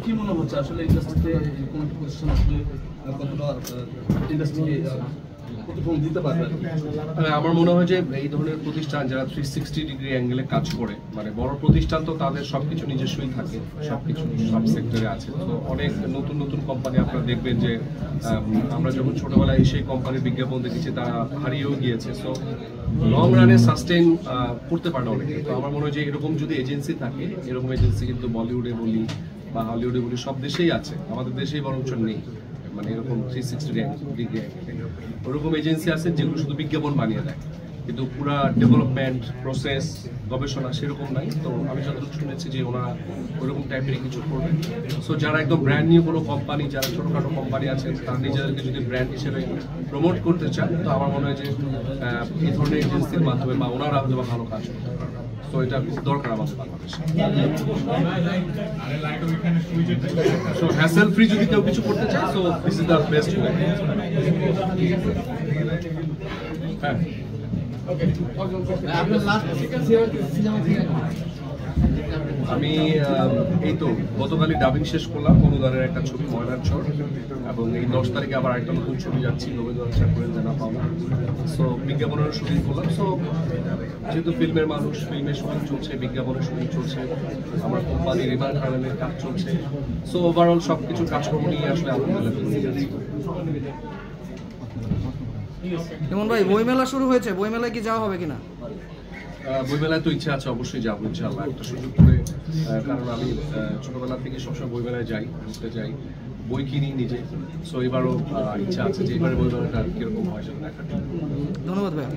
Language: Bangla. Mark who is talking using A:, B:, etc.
A: কি মনে হচ্ছে আসলে ইন্ডাস্ট্রিতে কোন প্রতিষ্ঠান আসলে কতটা ইন্ডাস্ট্রিকে প্রতিফলন দিতে পারবে?
B: আমার মনে হয় যে এই ধরনের প্রতিষ্ঠান যারা 360 ডিগ্রি অ্যাঙ্গেলে কাজ করে, মানে বড় প্রতিষ্ঠান তো তাদের সবকিছু নিজস্বই থাকে, সবকিছু সব সেক্টরে আছে। তো অনেক নতুন নতুন কোম্পানি আপনারা দেখবেন যে আমরা যখন ছোটবেলায় সেই কোম্পানির বিজ্ঞাপন দেখেছি তারা হারিয়েও গিয়েছে। সো লং রানে সাস্টেইন করতে পারে না অনেকে। তো আমার মনে হয় যে এরকম যদি এজেন্সি থাকে, এরকম এজেন্সি কিন্তু বলিউডে বলি বা হলিউডে বলি সব দেশেই আছে, আমাদের দেশেই বরঞ্চ নেই। মানে এরকম 360 ডিগ্রি ওরকম এজেন্সি আছে যেগুলো শুধু বিজ্ঞাপন বানিয়ে দেয়, কিন্তু পুরা ডেভেলপমেন্ট প্রসেস গবেষণা সেরকম নাই। তো আমি যতটুকু শুনেছি যে ওনারা ওরকম টাইপের কিছু করবে। সো যারা একদম ব্র্যান্ড নিউ কোনো কোম্পানি, যারা ছোটোখাটো কোম্পানি আছে, তারা নিজেদেরকে যদি ব্র্যান্ড হিসেবে প্রমোট করতে চান, তো আমার মনে হয় যে এই ধরনের এজেন্সির মাধ্যমে বা ওনারা হয়তো ভালো কাজ করতে পারবে। তো এটা খুব দরকার আমাদের বাংলাদেশে। সো হ্যাসেল ফ্রি যদি কেউ কিছু করতে চায়, so this is the best way. হ্যাঁ, আমি এই তো গতকালই ডাবিং শেষ করলাম অনুদানের একটা ছবি ময়নার চর, এবং এই 10 তারিখে আবার একটা নতুন ছবি যাচ্ছি রবীন্দ্রনাথ ঠাকুরের জানা পাওনা। সো বিজ্ঞাপনের শুটিং করলাম। সো যেহেতু ফিল্মের মানুষ, ফিল্মের শুটিং চলছে, বিজ্ঞাপনের শুটিং চলছে, আমার কোম্পানি রিভার গার্ডেনের কাজ চলছে। সো ওভারঅল সব কিছু কাজকর্ম নিয়ে আসলে
C: ইমন ভাই, বইমেলা শুরু হয়েছে, বইমেলায় কি যাওয়া হবে কিনা?
B: বইমেলায় তো ইচ্ছা আছে, অবশ্যই যাবো ইনশাআল্লাহ একটা সুযোগ করে। কারণ আমি ছোটবেলা থেকে সবসময় বইমেলায় যাই, ঘুরতে যাই, বই কিনি নিজে। সো এবারও ইচ্ছা আছে যে এবারে বইমেলাটা কিরকম হয় সেটা দেখার।
C: ধন্যবাদ ভাই।